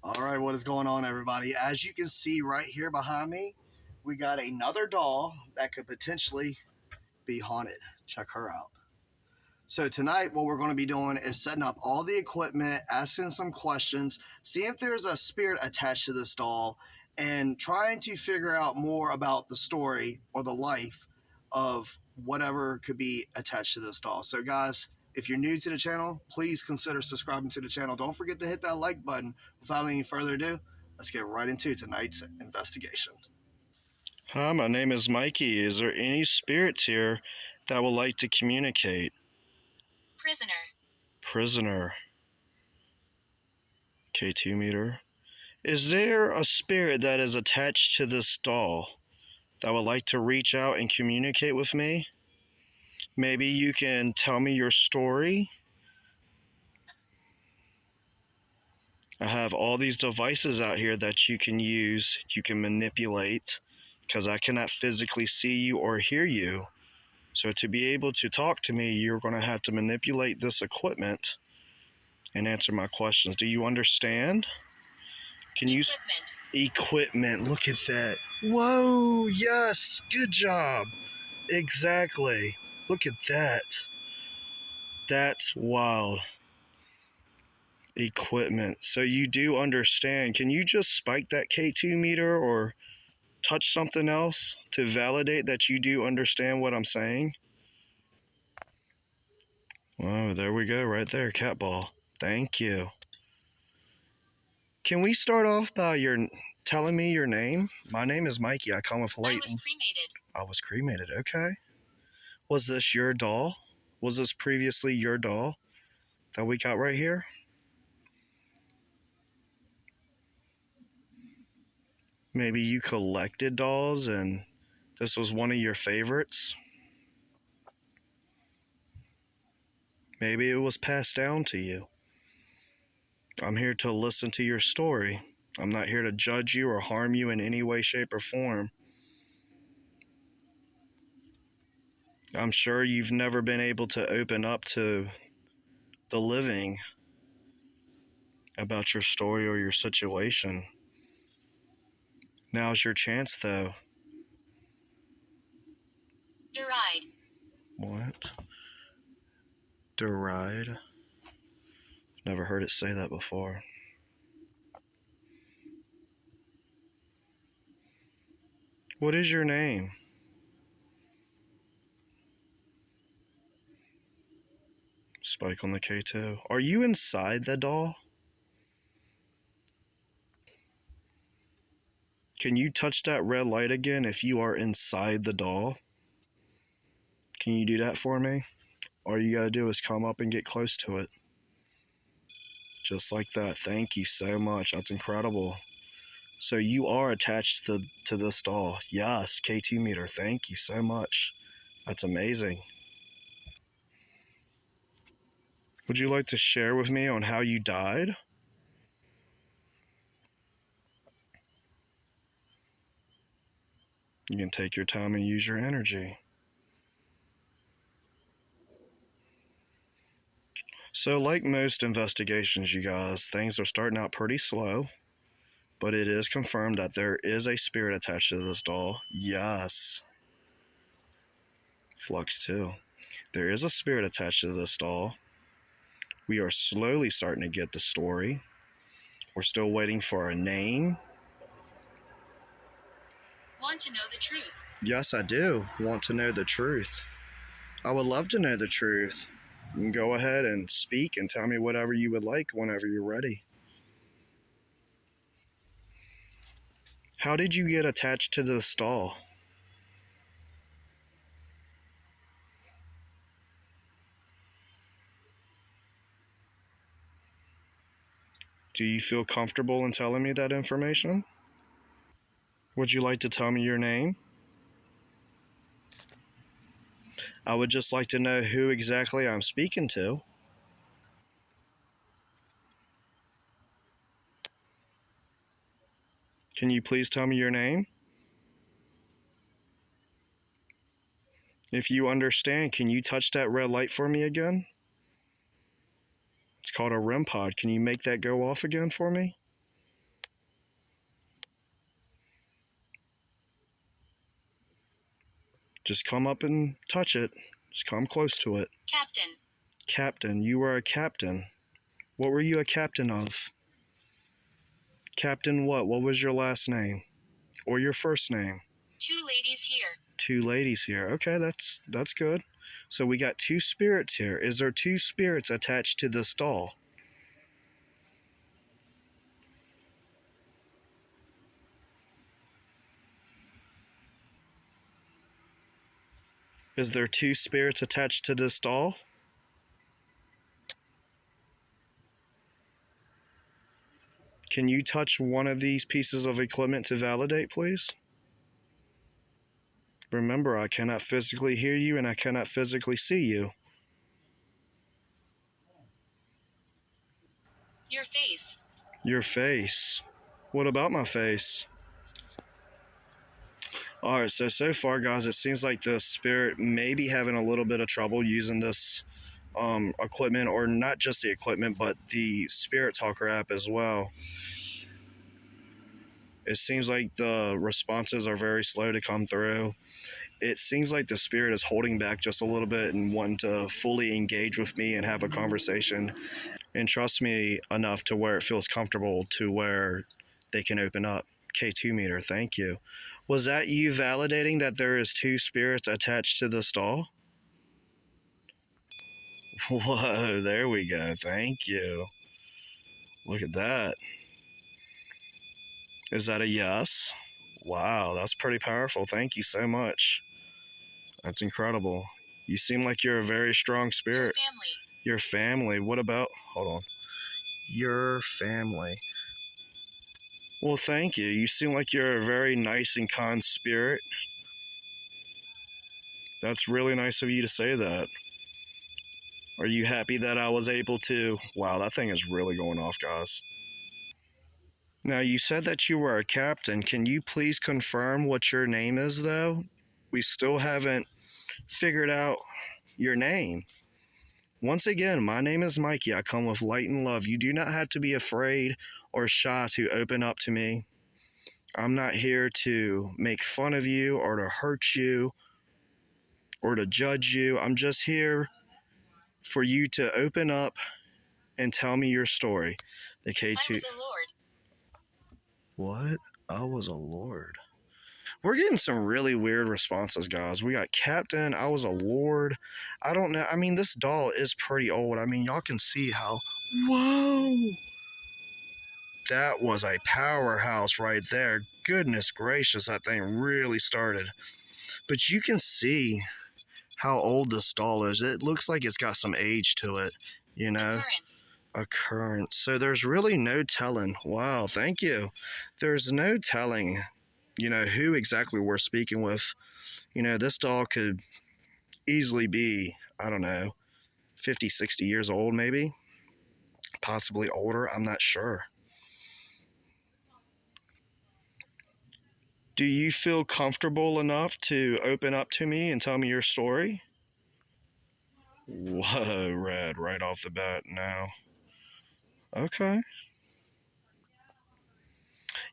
All right, what is going on, everybody? As you can see right here behind me, we got another doll that could potentially be haunted. Check her out. So tonight, what we're going to be doing is setting up all the equipment, asking some questions, seeing if there's a spirit attached to this doll, and trying to figure out more about the story or the life of whatever could be attached to this doll. So, guys, if you're new to the channel, please consider subscribing to the channel. Don't forget to hit that like button. Without any further ado, let's get right into tonight's investigation. Hi, my name is Mikey. Is there any spirits here that would like to communicate? Prisoner. K2 meter. Is there a spirit that is attached to this doll that would like to reach out and communicate with me? Maybe you can tell me your story. I have all these devices out here that you can use, you can manipulate, because I cannot physically see you or hear you. So to be able to talk to me, you're going to have to manipulate this equipment and answer my questions. Do you understand? Can you... Equipment. Look at that. Whoa, yes, good job. Exactly. Look at that. That's wild. Equipment. So you do understand. Can you just spike that K2 meter or touch something else to validate that you do understand what I'm saying? Whoa, there we go, right there, cat ball. Thank you. Can we start off by telling me your name? My name is Mikey. I come with Leighton. I was cremated, okay. Was this your doll? Was this previously your doll that we got right here? Maybe you collected dolls and this was one of your favorites? Maybe it was passed down to you. I'm here to listen to your story. I'm not here to judge you or harm you in any way, shape, or form. I'm sure you've never been able to open up to the living about your story or your situation. Now's your chance, though. Deride. What? Deride? Never heard it say that before. What is your name? Spike on the K2. Are you inside the doll? Can you touch that red light again if you are inside the doll? Can you do that for me? All you gotta do is come up and get close to it. Just like that. Thank you so much. That's incredible. So you are attached to this doll. Yes, K2 meter. Thank you so much. That's amazing. Would you like to share with me on how you died? You can take your time and use your energy. So like most investigations, you guys, things are starting out pretty slow, but it is confirmed that there is a spirit attached to this doll. Yes. Flux 2. There is a spirit attached to this doll. We are slowly starting to get the story. We're still waiting for a name. Want to know the truth? Yes, I do want to know the truth. I would love to know the truth. You can go ahead and speak and tell me whatever you would like whenever you're ready. How did you get attached to this doll? Do you feel comfortable in telling me that information? Would you like to tell me your name? I would just like to know who exactly I'm speaking to. Can you please tell me your name? If you understand, can you touch that red light for me again? It's called a REM pod. Can you make that go off again for me? Just come up and touch it. Just come close to it. Captain. Captain, you were a captain. What were you a captain of? Captain what? What was your last name? Or your first name? 2 ladies here. 2 ladies here. Okay, that's good. So we got 2 spirits here. Is there 2 spirits attached to this doll? Is there 2 spirits attached to this doll? Can you touch one of these pieces of equipment to validate, please? Remember, I cannot physically hear you and I cannot physically see you. Your face. Your face. What about my face? Alright, so far, guys, it seems like the spirit may be having a little bit of trouble using this equipment, or not just the equipment, but the Spirit Talker app as well. It seems like the responses are very slow to come through. It seems like the spirit is holding back just a little bit and wanting to fully engage with me and have a conversation and trust me enough to where it feels comfortable to where they can open up. K2 meter, thank you. Was that you validating that there is 2 spirits attached to this doll? Whoa, there we go. Thank you. Look at that. Is that a yes? Wow, that's pretty powerful. Thank you so much. That's incredible. You seem like you're a very strong spirit. Family. Your family. What about, hold on. Your family. Well, thank you. You seem like you're a very nice and kind spirit. That's really nice of you to say that. Are you happy that I was able to? Wow, that thing is really going off, guys. Now, you said that you were a captain. Can you please confirm what your name is, though? We still haven't figured out your name. Once again, my name is Mikey. I come with light and love. You do not have to be afraid or shy to open up to me. I'm not here to make fun of you or to hurt you or to judge you. I'm just here for you to open up and tell me your story. The K2. I was a lord. What? I was a lord. We're getting some really weird responses, guys. We got Captain, I was a lord. I don't know. I mean, this doll is pretty old. I mean, y'all can see how... Whoa! That was a powerhouse right there. Goodness gracious, that thing really started. But you can see how old this doll is. It looks like it's got some age to it, you know? Occurrence. So there's really no telling. Wow, thank you. There's no telling, you know, who exactly we're speaking with. You know, this doll could easily be, I don't know, 50, 60 years old maybe. Possibly older, I'm not sure. Do you feel comfortable enough to open up to me and tell me your story? Whoa, red right off the bat now. Okay.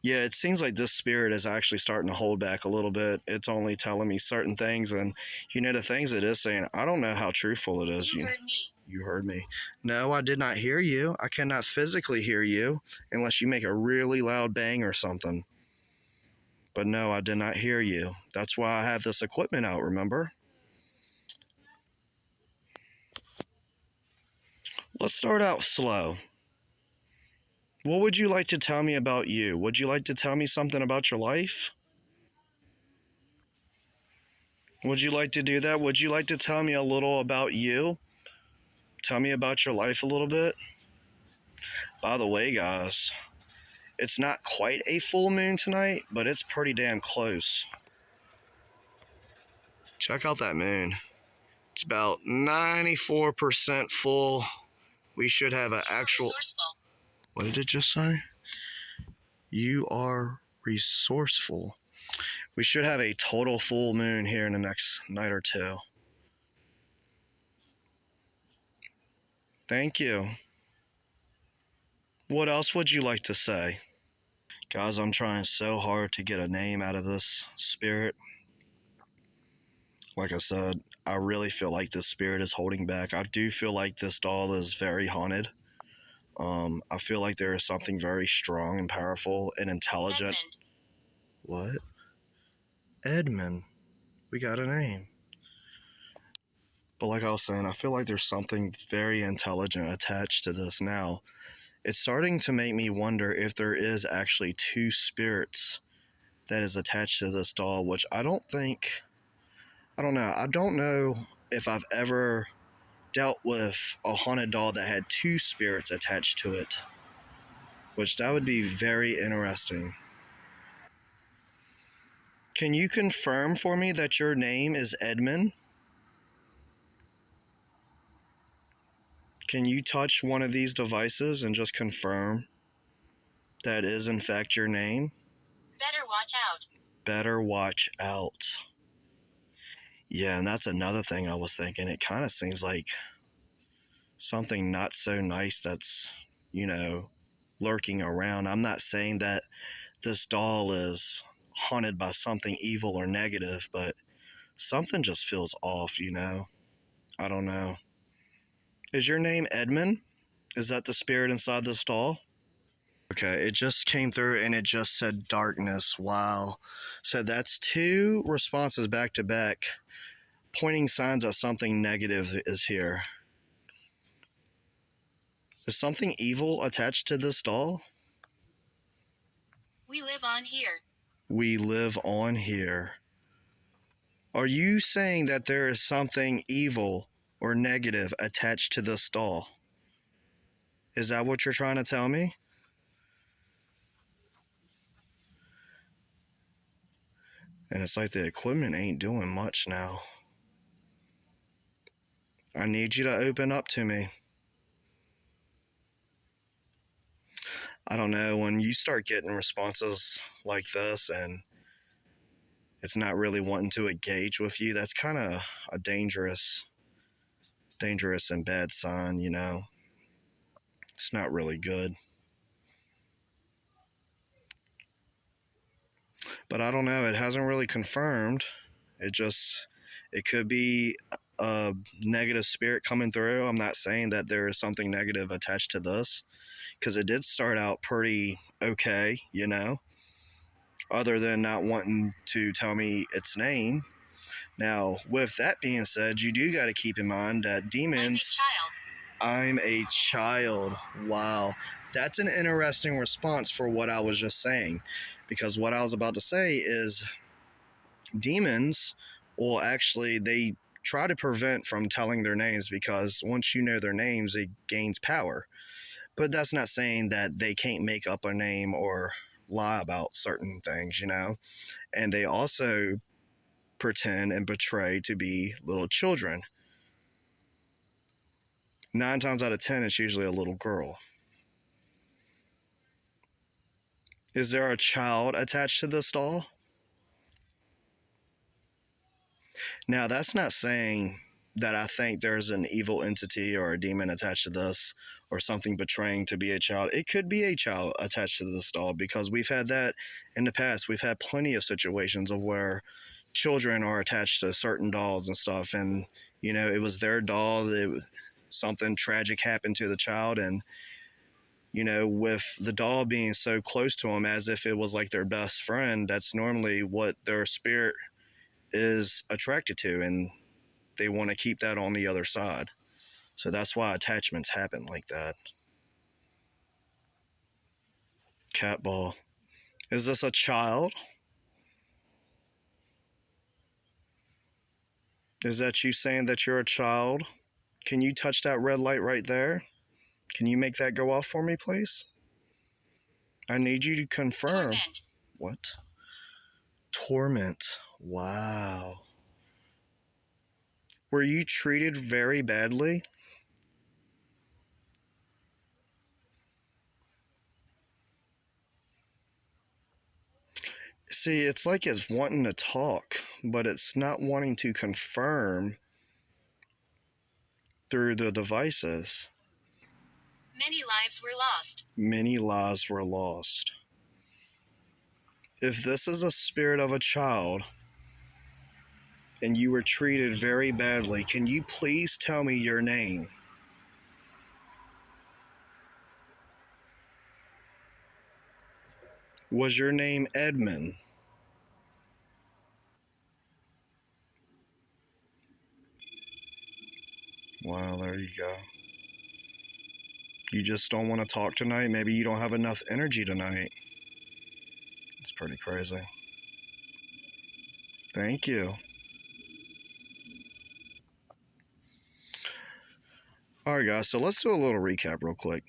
Yeah, it seems like this spirit is actually starting to hold back a little bit. It's only telling me certain things, and you know, the things it is saying, I don't know how truthful it is. You heard me. You heard me. No, I did not hear you. I cannot physically hear you unless you make a really loud bang or something. But no, I did not hear you. That's why I have this equipment out, remember? Let's start out slow. What would you like to tell me about you? Would you like to tell me something about your life? Would you like to do that? Would you like to tell me a little about you? Tell me about your life a little bit? By the way, guys, it's not quite a full moon tonight, but it's pretty damn close. Check out that moon. It's about 94% full. We should have an actual... Resourceful. What did it just say? You are resourceful. We should have a total full moon here in the next night or two. Thank you. What else would you like to say? Guys, I'm trying so hard to get a name out of this spirit. Like I said, I really feel like this spirit is holding back. I do feel like this doll is very haunted. I feel like there is something very strong and powerful and intelligent. Edmund. What? Edmund. We got a name. But like I was saying, I feel like there's something very intelligent attached to this now. It's starting to make me wonder if there is actually two spirits that is attached to this doll, which I don't know. I don't know if I've ever dealt with a haunted doll that had two spirits attached to it, which that would be very interesting. Can you confirm for me that your name is Edmund? Can you touch one of these devices and just confirm that is in fact your name? Better watch out. Better watch out. Yeah, and that's another thing I was thinking. It kind of seems like something not so nice that's, lurking around. I'm not saying that this doll is haunted by something evil or negative, but something just feels off. I don't know. Is your name Edmund? Is that the spirit inside this doll? Okay, it just came through and it just said darkness. Wow. So that's two responses back to back, pointing signs that something negative is here. Is something evil attached to this doll? We live on here. We live on here. Are you saying that there is something evil or negative attached to this doll? Is that what you're trying to tell me? And it's like the equipment ain't doing much now. I need you to open up to me. I don't know, when you start getting responses like this and it's not really wanting to engage with you, that's kind of a dangerous and bad sign, It's not really good. But I don't know, it hasn't really confirmed. It could be a negative spirit coming through. I'm not saying that there is something negative attached to this, because it did start out pretty okay, other than not wanting to tell me its name. Now, with that being said, you do got to keep in mind that demons... I'm a child. Wow. That's an interesting response for what I was just saying. Because what I was about to say is demons will actually, they try to prevent from telling their names, because once you know their names, it gains power. But that's not saying that they can't make up a name or lie about certain things, And they also pretend and betray to be little children. 9 times out of 10, it's usually a little girl. Is there a child attached to this doll? Now, that's not saying that I think there's an evil entity or a demon attached to this, or something betraying to be a child. It could be a child attached to this doll, because we've had that in the past. We've had plenty of situations of where children are attached to certain dolls and stuff, and it was their doll. Something tragic happened to the child, and with the doll being so close to them, as if it was like their best friend, that's normally what their spirit is attracted to, and they want to keep that on the other side. So that's why attachments happen like that. Cat ball. Is this a child? Is that you saying that you're a child? Can you touch that red light right there? Can you make that go off for me, please? I need you to confirm. Torment. What? Torment. Wow. Were you treated very badly? See, it's like it's wanting to talk, but it's not wanting to confirm through the devices. Many lives were lost. Many lives were lost. If this is a spirit of a child, and you were treated very badly. Can you please tell me your name? Was your name Edmund? Wow, there you go. You just don't want to talk tonight? Maybe you don't have enough energy tonight. It's pretty crazy. Thank you. Alright guys, so let's do a little recap real quick.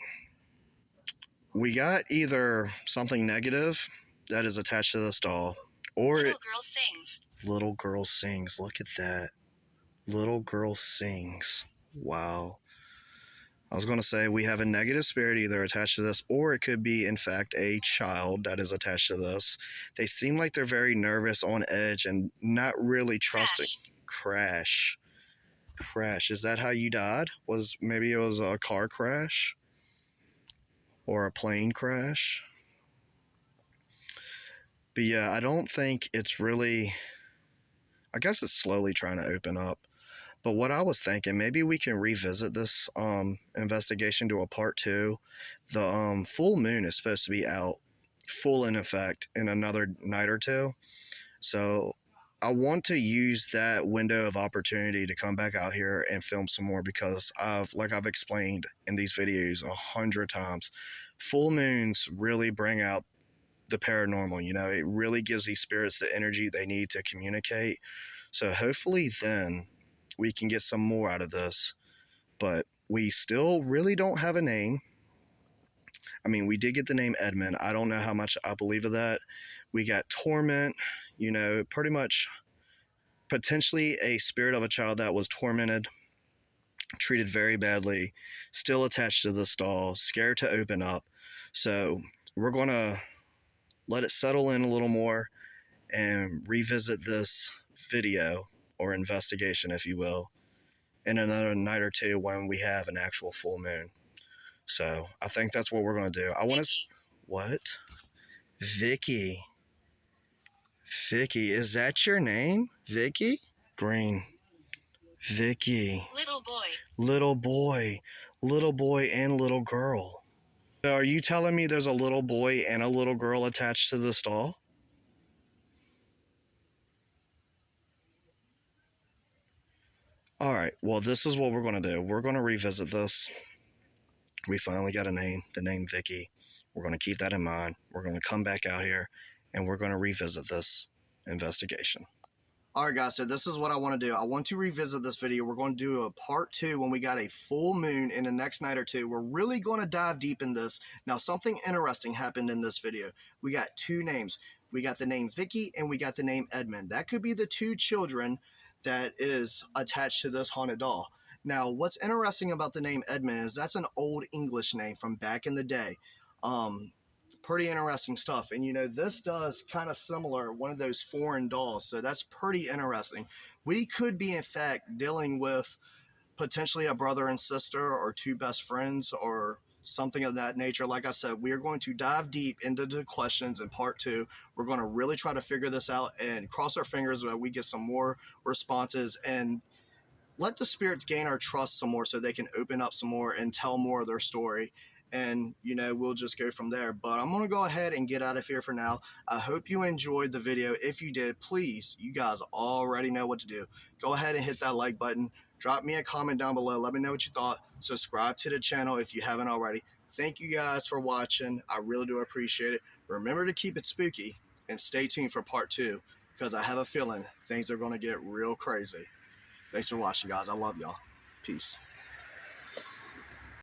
We got either something negative that is attached to this doll, or Little girl sings. Little girl sings. Look at that. Little girl sings. Wow. I was going to say we have a negative spirit either attached to this, or it could be, in fact, a child that is attached to this. They seem like they're very nervous, on edge, and not really trusting. Crash. Crash. Is that how you died? Maybe it was a car crash? Or a plane crash? But yeah, I don't think it's really... I guess it's slowly trying to open up. But what I was thinking, maybe we can revisit this investigation, do a part 2. The full moon is supposed to be out, full in effect, in another night or two. So I want to use that window of opportunity to come back out here and film some more, because like I've explained in these videos 100 times, full moons really bring out the paranormal. You know, it really gives these spirits the energy they need to communicate. So hopefully then we can get some more out of this. But we still really don't have a name. I mean, we did get the name Edmund. I don't know how much I believe of that. We got torment, you know, pretty much potentially a spirit of a child that was tormented, treated very badly, still attached to this doll, scared to open up. So we're going to let it settle in a little more and revisit this video, or investigation, if you will, in another night or two when we have an actual full moon. So I think that's what we're going to do. I want to... What? Vicky. Vicky, is that your name? Vicky? Green. Vicky. Little boy. Little boy. Little boy and little girl. So are you telling me there's a little boy and a little girl attached to this doll? Alright, well, this is what we're going to do. We're going to revisit this. We finally got a name, the name Vicky. We're going to keep that in mind. We're going to come back out here, and we're going to revisit this investigation. Alright guys, so this is what I want to do. I want to revisit this video. We're going to do a part 2 when we got a full moon in the next night or two. We're really going to dive deep in this. Now, something interesting happened in this video. We got 2 names. We got the name Vicky and we got the name Edmund. That could be the 2 children that is attached to this haunted doll. Now, what's interesting about the name Edmund is that's an old English name from back in the day. Pretty interesting stuff. And you know, this does kind of similar, one of those foreign dolls, so that's pretty interesting. We could be in fact dealing with potentially a brother and sister, or 2 best friends, or something of that nature. Like I said, we are going to dive deep into the questions in part 2. We're going to really try to figure this out and cross our fingers that we get some more responses and let the spirits gain our trust some more, so they can open up some more and tell more of their story. And, you know, we'll just go from there. But I'm going to go ahead and get out of here for now. I hope you enjoyed the video. If you did, please, you guys already know what to do. Go ahead and hit that like button. Drop me a comment down below. Let me know what you thought. Subscribe to the channel if you haven't already. Thank you guys for watching. I really do appreciate it. Remember to keep it spooky and stay tuned for part 2, because I have a feeling things are going to get real crazy. Thanks for watching, guys. I love y'all. Peace.